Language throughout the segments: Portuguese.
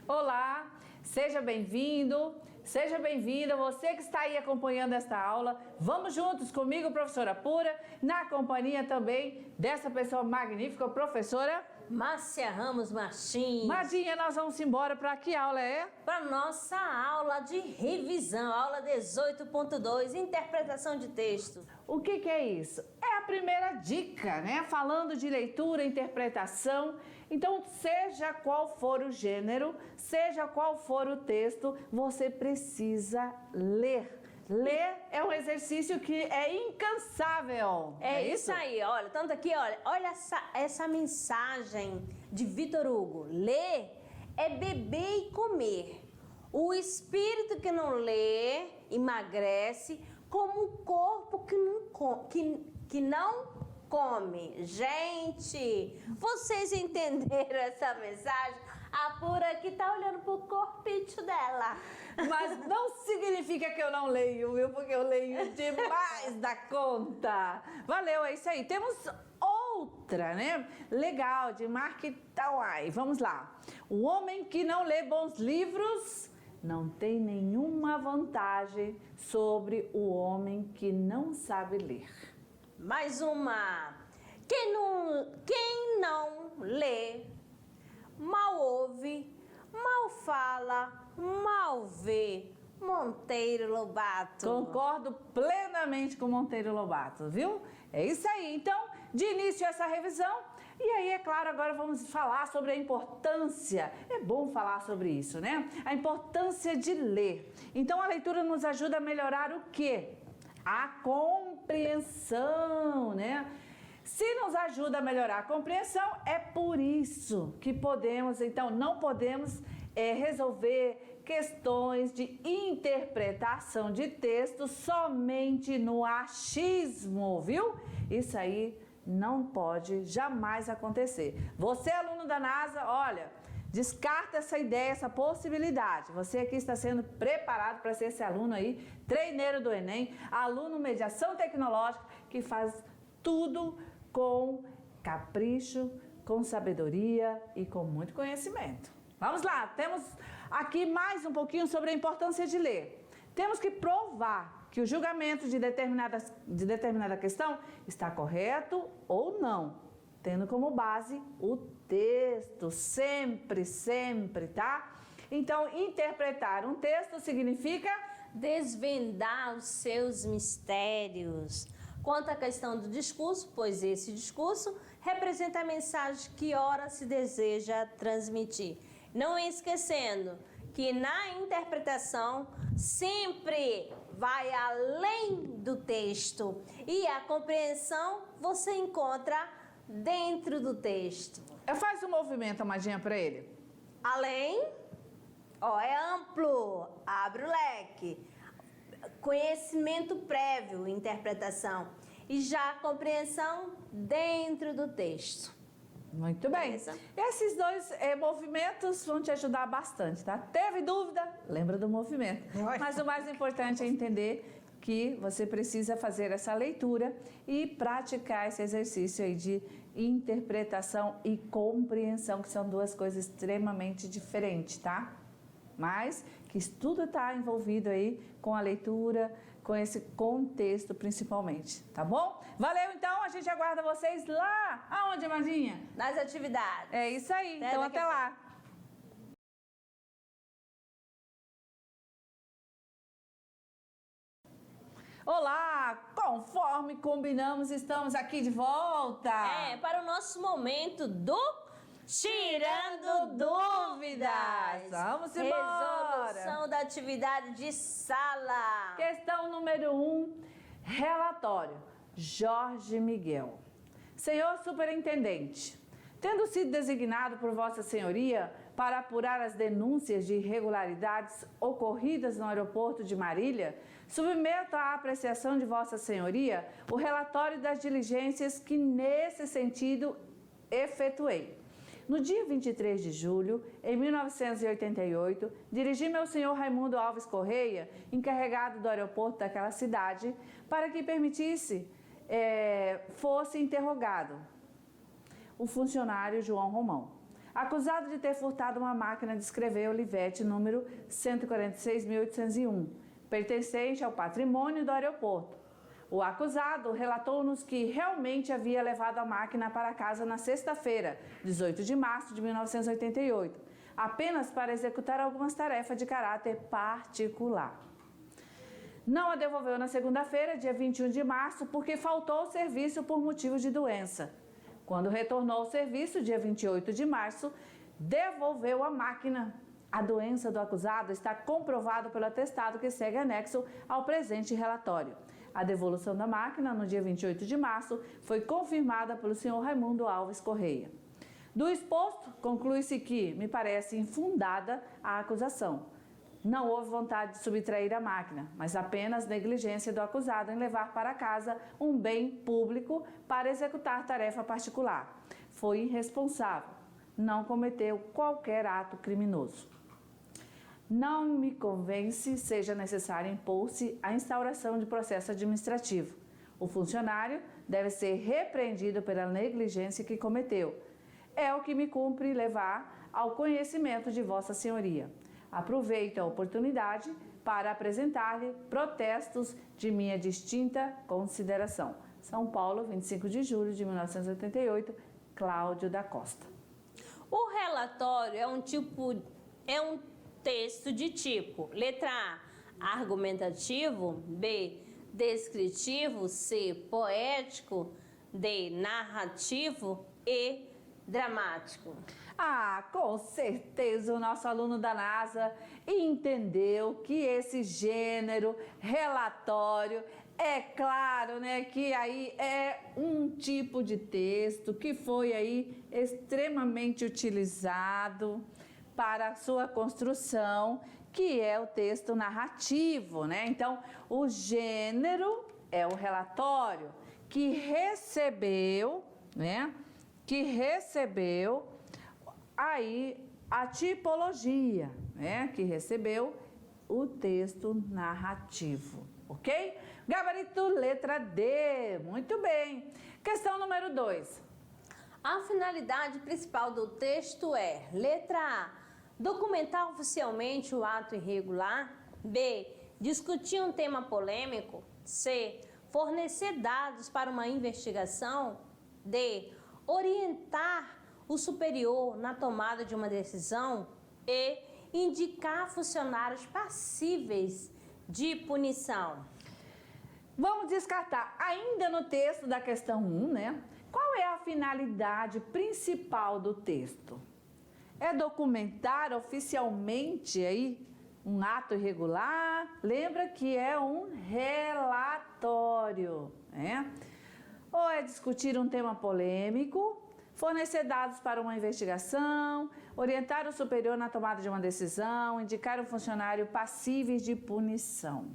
Olá, seja bem-vindo, seja bem-vinda, você que está aí acompanhando esta aula. Vamos juntos comigo, professora Pura, na companhia também dessa pessoa magnífica, professora Márcia Ramos Martins. Madinha. Nós vamos embora para que aula é? Para nossa aula de revisão, aula 18.2, interpretação de texto. O que é isso? É a primeira dica, né? Falando de leitura e interpretação. Então, seja qual for o gênero, seja qual for o texto, você precisa ler. Ler é um exercício que é incansável. É isso aí, olha, tanto aqui, olha essa mensagem de Vitor Hugo. Ler é beber e comer. O espírito que não lê emagrece, como o corpo que não come. Gente, vocês entenderam essa mensagem? A Pura aqui tá olhando pro corpite dela. Mas não significa que eu não leio, viu? Porque eu leio demais da conta. Valeu, é isso aí. Temos outra, né? Legal, de Mark Twain. Vamos lá. O homem que não lê bons livros não tem nenhuma vantagem sobre o homem que não sabe ler. Mais uma. Quem não lê, mal ouve, mal fala, mal vê. Monteiro Lobato. Concordo plenamente com Monteiro Lobato, viu? É isso aí. Então, de início essa revisão. E aí, é claro, agora vamos falar sobre a importância. É bom falar sobre isso, né? A importância de ler. Então, a leitura nos ajuda a melhorar o quê? A compreensão, né? Se nos ajuda a melhorar a compreensão, é por isso que podemos, então, não podemos resolver questões de interpretação de texto somente no achismo, viu? Isso aí não pode jamais acontecer. Você, aluno da NASA, olha, descarta essa ideia, essa possibilidade. Você aqui está sendo preparado para ser esse aluno aí, treineiro do Enem, aluno mediação tecnológica, que faz tudo com capricho, com sabedoria e com muito conhecimento. Vamos lá, temos aqui mais um pouquinho sobre a importância de ler. Temos que provar que o julgamento de determinada questão está correto ou não, tendo como base o texto, sempre, tá? Então, interpretar um texto significa desvendar os seus mistérios. Quanto à questão do discurso, pois esse discurso representa a mensagem que ora se deseja transmitir. Não esquecendo que na interpretação sempre vai além do texto e a compreensão você encontra dentro do texto. Faz um movimento, Amadinha, para ele. Além, é amplo, abre o leque. Conhecimento prévio, interpretação. E já a compreensão dentro do texto. Muito bem. Beleza. Esses dois movimentos vão te ajudar bastante, tá? Teve dúvida? Lembra do movimento. Mas o mais importante é entender que você precisa fazer essa leitura e praticar esse exercício aí de interpretação e compreensão, que são duas coisas extremamente diferentes, tá? Mas que tudo está envolvido aí com a leitura, com esse contexto principalmente, tá bom? Valeu, então, a gente aguarda vocês lá. Aonde, Madinha? Nas atividades. É isso aí, então até lá. Olá, conforme combinamos, estamos aqui de volta. Para o nosso momento do Tirando Dúvidas. Vamos embora. Resolução da atividade de sala. Questão número 1, relatório. Jorge Miguel. Senhor Superintendente, tendo sido designado por Vossa Senhoria para apurar as denúncias de irregularidades ocorridas no aeroporto de Marília, submeto à apreciação de Vossa Senhoria o relatório das diligências que nesse sentido efetuei. No dia 23 de julho, em 1988, dirigi-me ao senhor Raimundo Alves Correia, encarregado do aeroporto daquela cidade, para que permitisse fosse interrogado o funcionário João Romão. acusado de ter furtado uma máquina de escrever Olivetti número 146.801, pertencente ao patrimônio do aeroporto. O acusado relatou-nos que realmente havia levado a máquina para casa na sexta-feira, 18 de março de 1988, apenas para executar algumas tarefas de caráter particular. Não a devolveu na segunda-feira, dia 21 de março, porque faltou ao serviço por motivo de doença. Quando retornou ao serviço, dia 28 de março, devolveu a máquina. A doença do acusado está comprovada pelo atestado que segue anexo ao presente relatório. A devolução da máquina, no dia 28 de março, foi confirmada pelo senhor Raimundo Alves Correia. Do exposto, conclui-se que me parece infundada a acusação. Não houve vontade de subtrair a máquina, mas apenas negligência do acusado em levar para casa um bem público para executar tarefa particular. Foi irresponsável, não cometeu qualquer ato criminoso. Não me convence seja necessário impor-se a instauração de processo administrativo. O funcionário deve ser repreendido pela negligência que cometeu. É o que me cumpre levar ao conhecimento de Vossa Senhoria. Aproveito a oportunidade para apresentar-lhe protestos de minha distinta consideração. São Paulo, 25 de julho de 1988, Cláudio da Costa. O relatório é um texto de tipo: letra A, argumentativo; B, descritivo; C, poético; D, narrativo; E, dramático. Com certeza o nosso aluno da NASA entendeu que esse gênero relatório, é claro, né, que aí é um tipo de texto que foi aí extremamente utilizado para a sua construção, que é o texto narrativo, né? Então, o gênero é o relatório que recebeu, né? Que recebeu aí a tipologia, né? Que recebeu o texto narrativo, ok? Gabarito letra D, muito bem. Questão número 2. A finalidade principal do texto é: letra A, documentar oficialmente o ato irregular; B, discutir um tema polêmico; C, fornecer dados para uma investigação; D, orientar o superior na tomada de uma decisão; E, indicar funcionários passíveis de punição. Vamos descartar ainda no texto da questão 1, né? Qual é a finalidade principal do texto? É documentar oficialmente aí um ato irregular? Lembra que é um relatório, né? Ou é discutir um tema polêmico, fornecer dados para uma investigação, orientar o superior na tomada de uma decisão, indicar um funcionário passíveis de punição.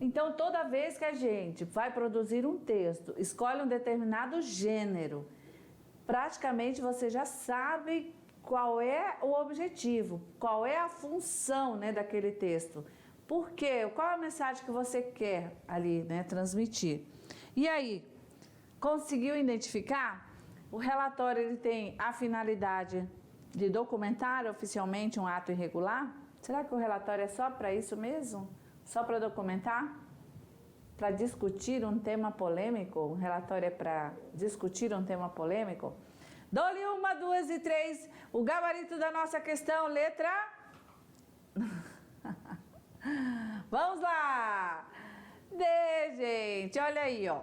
Então, toda vez que a gente vai produzir um texto, escolhe um determinado gênero, praticamente você já sabe qual é o objetivo, qual é a função, né, daquele texto. Por quê? Qual é a mensagem que você quer ali, né, transmitir? E aí, conseguiu identificar? O relatório ele tem a finalidade de documentar oficialmente um ato irregular? Será que o relatório é só para isso mesmo? Só para documentar? Para discutir um tema polêmico? O relatório é para discutir um tema polêmico? Dou-lhe 1, 2 e 3. O gabarito da nossa questão, letra... Vamos lá! D, gente, olha aí, ó.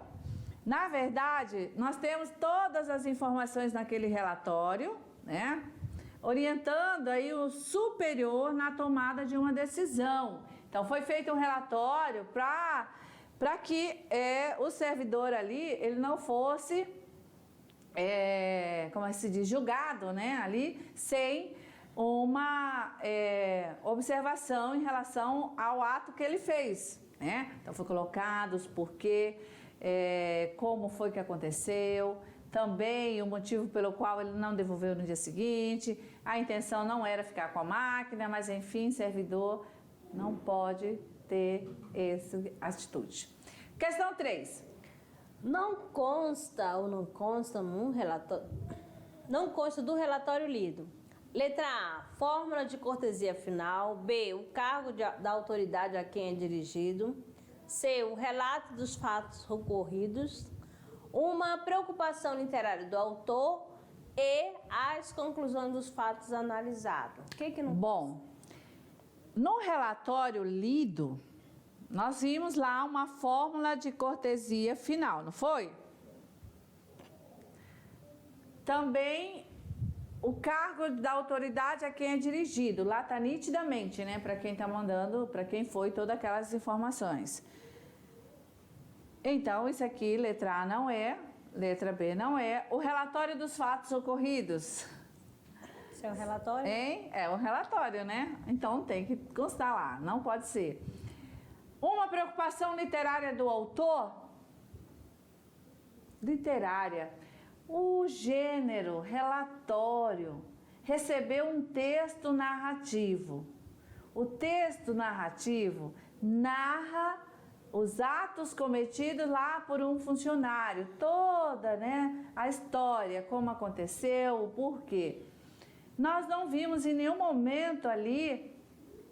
Na verdade, nós temos todas as informações naquele relatório, né? Orientando aí o superior na tomada de uma decisão. Então, foi feito um relatório para que o servidor ali, ele não fosse, como se diz, julgado, né? Ali, sem uma observação em relação ao ato que ele fez, né? Então, foi colocado os porquê, como foi que aconteceu, também o motivo pelo qual ele não devolveu no dia seguinte, a intenção não era ficar com a máquina, mas enfim, servidor não pode ter essa atitude. Questão 3. Não consta ou não consta num relatório... não consta do relatório lido. Letra A, fórmula de cortesia final. B, o cargo da autoridade a quem é dirigido. C, o relato dos fatos ocorridos. Uma preocupação literária do autor e as conclusões dos fatos analisados. O que não... Bom, no relatório lido, nós vimos lá uma fórmula de cortesia final, não foi? Também o cargo da autoridade a quem é dirigido, lá está nitidamente, né? Para quem está mandando, para quem foi, todas aquelas informações. Então, isso aqui, letra A não é, letra B não é. O relatório dos fatos ocorridos. Isso é um relatório? Hein? É um relatório, né? Então tem que constar lá, não pode ser. Uma preocupação literária do autor? Literária. O gênero, relatório, recebeu um texto narrativo. O texto narrativo narra os atos cometidos lá por um funcionário, toda, né, a história, como aconteceu, o porquê. Nós não vimos em nenhum momento ali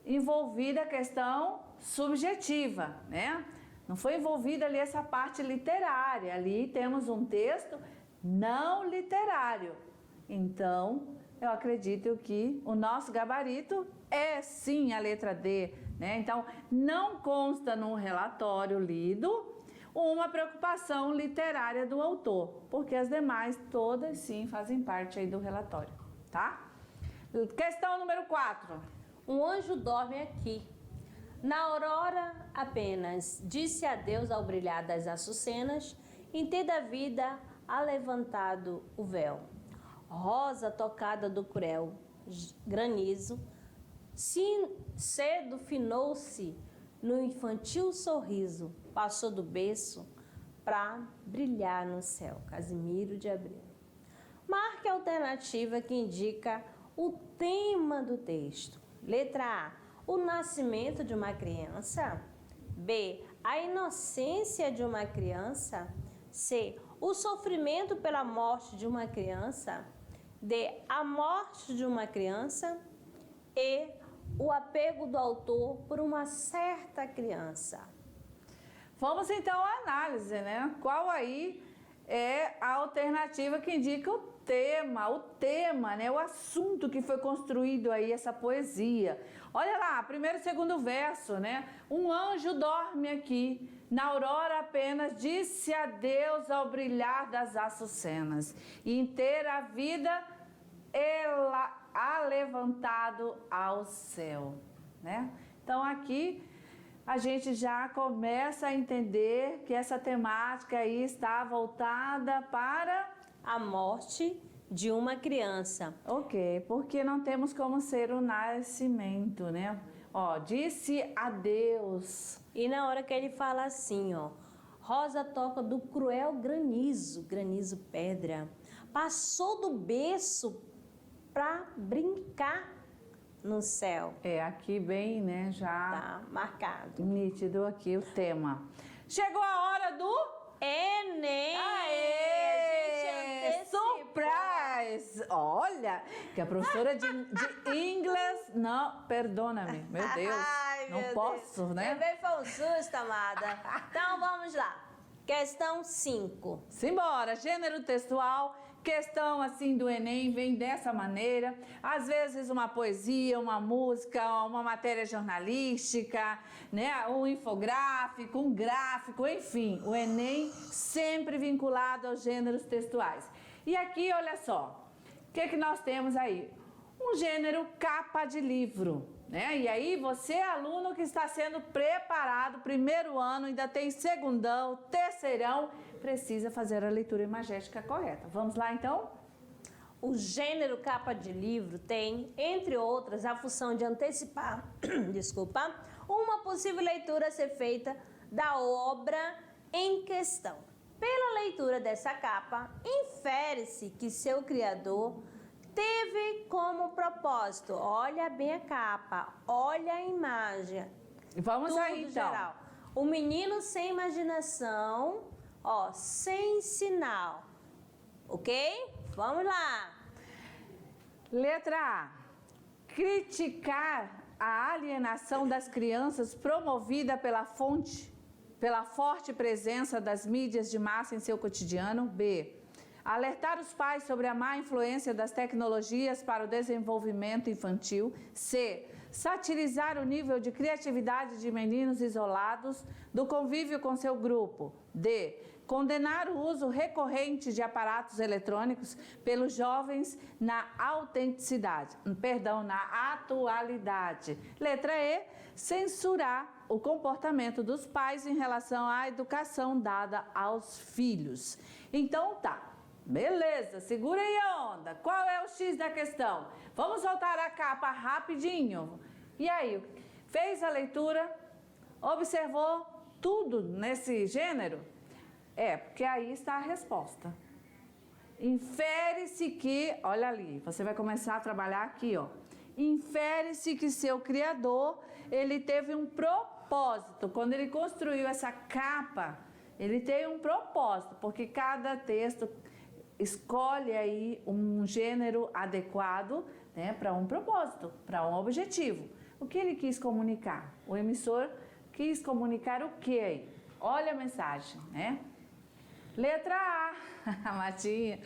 envolvida a questão subjetiva, né? Não foi envolvida ali essa parte literária. Ali temos um texto não literário. Então, eu acredito que o nosso gabarito é sim a letra D, né? Então, não consta no relatório lido uma preocupação literária do autor, porque as demais todas sim fazem parte aí do relatório, tá? Questão número 4. Um anjo dorme aqui. Na aurora apenas disse adeus ao brilhar das açucenas, em ter da vida alevantado o véu. Rosa tocada do cruel granizo, cedo finou-se no infantil sorriso, passou do berço pra brilhar no céu. Casimiro de Abreu. Marque a alternativa que indica o tema do texto. Letra A, o nascimento de uma criança. B, a inocência de uma criança. C, o sofrimento pela morte de uma criança. D, a morte de uma criança. E, o apego do autor por uma certa criança. Vamos então à análise, né? Qual aí é a alternativa que indica o tema, né? O assunto que foi construído aí, essa poesia. Olha lá, primeiro e segundo verso, né? Um anjo dorme aqui, na aurora apenas disse adeus ao brilhar das açucenas, e inteira a vida ela alevantado ao céu, né? Então aqui a gente já começa a entender que essa temática aí está voltada para a morte de uma criança. Ok, porque não temos como ser o nascimento, né? Ó, disse adeus. E na hora que ele fala assim, ó, Rosa toca do cruel granizo, granizo pedra, passou do berço pra brincar no céu. É, aqui bem, né, já tá marcado. Nítido aqui o tema. Chegou a hora do Enem! Aê! Surprise! Olha, que a professora de inglês... Não, perdona-me, meu Deus. Ai, não meu posso, Deus. né? Também foi um susto, amada. Então, vamos lá. Questão 5. Simbora, gênero textual... Questão assim do Enem vem dessa maneira, às vezes uma poesia, uma música, uma matéria jornalística, né? Um infográfico, um gráfico, enfim, o Enem sempre vinculado aos gêneros textuais. E aqui, olha só, o que nós temos aí? Um gênero capa de livro, né? E aí você, aluno que está sendo preparado, primeiro ano, ainda tem segundão, terceirão, precisa fazer a leitura imagética correta. Vamos lá, então? O gênero capa de livro tem, entre outras, a função de antecipar, uma possível leitura a ser feita da obra em questão. Pela leitura dessa capa, infere-se que seu criador teve como propósito, olha bem a capa, olha a imagem. Vamos aí, então. Geral. O menino sem imaginação, ó, sem sinal, ok? Vamos lá. Letra A. Criticar a alienação das crianças promovida pela forte presença das mídias de massa em seu cotidiano. B. Alertar os pais sobre a má influência das tecnologias para o desenvolvimento infantil. C. Satirizar o nível de criatividade de meninos isolados do convívio com seu grupo. D. Condenar o uso recorrente de aparatos eletrônicos pelos jovens na atualidade. Letra E. Censurar o comportamento dos pais em relação à educação dada aos filhos. Então tá. Beleza, segura aí a onda. Qual é o X da questão? Vamos voltar a capa rapidinho. E aí, fez a leitura? Observou tudo nesse gênero? Porque aí está a resposta. Infere-se que, olha ali, você vai começar a trabalhar aqui, ó. Infere-se que seu criador, ele teve um propósito. Quando ele construiu essa capa, ele tem um propósito, porque cada texto escolhe aí um gênero adequado, né, para um propósito, para um objetivo. O que ele quis comunicar? O emissor quis comunicar o quê aí? Olha a mensagem, né? Letra A, Matinha.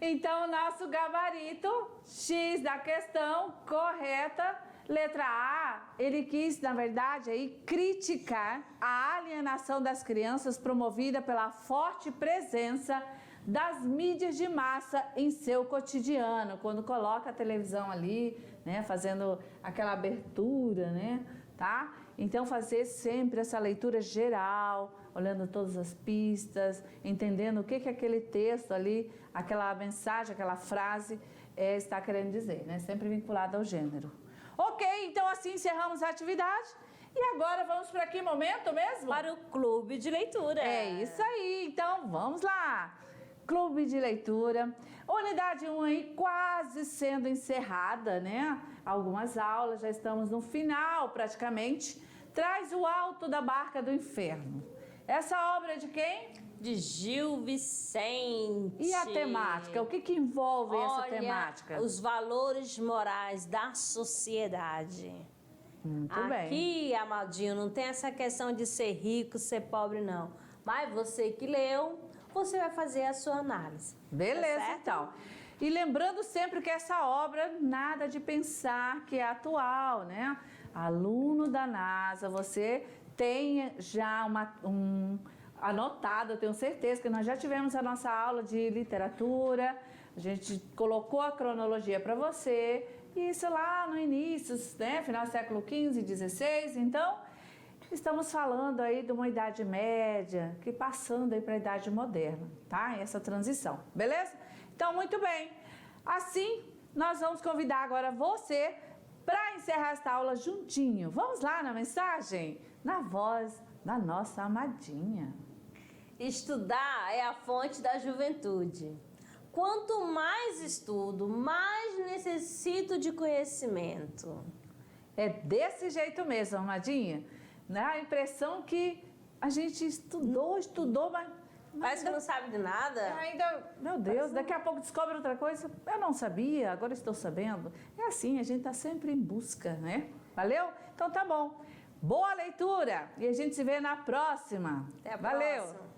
Então, nosso gabarito X da questão correta. Letra A, ele quis, na verdade, aí, criticar a alienação das crianças promovida pela forte presença das mídias de massa em seu cotidiano, quando coloca a televisão ali, né, fazendo aquela abertura, né, tá? Então, fazer sempre essa leitura geral, olhando todas as pistas, entendendo o que aquele texto ali, aquela mensagem, aquela frase está querendo dizer, né, sempre vinculada ao gênero. Ok, então assim encerramos a atividade. E agora vamos para que momento mesmo? Para o clube de leitura. É isso aí, então vamos lá. Clube de leitura, unidade 1 aí quase sendo encerrada, né? Algumas aulas, já estamos no final praticamente. Traz o Alto da Barca do Inferno. Essa obra é de quem? De Gil Vicente. E a temática? O que envolve essa temática? Os valores morais da sociedade. Muito bem. Aqui, Amaldinho, não tem essa questão de ser rico, ser pobre, não. Mas você que leu, você vai fazer a sua análise. Beleza, tá então. E lembrando sempre que essa obra, nada de pensar que é atual, né? Aluno da NASA, você tem já anotado, eu tenho certeza que nós já tivemos a nossa aula de literatura, a gente colocou a cronologia para você, isso lá no início, né? Final do século XV, XVI, então estamos falando aí de uma idade média, que passando aí para a idade moderna, tá? Essa transição, beleza? Então, muito bem. Assim, nós vamos convidar agora você para encerrar esta aula juntinho. Vamos lá na mensagem? Na voz da nossa amadinha. Estudar é a fonte da juventude. Quanto mais estudo, mais necessito de conhecimento. É desse jeito mesmo, amadinha. Dá a impressão que a gente estudou, mas Parece que não sabe de nada. ainda, meu Deus, daqui a pouco descobre outra coisa. Eu não sabia, agora estou sabendo. É assim, a gente está sempre em busca, né? Valeu? Então tá bom. Boa leitura e a gente se vê na próxima. Até a Valeu! próxima.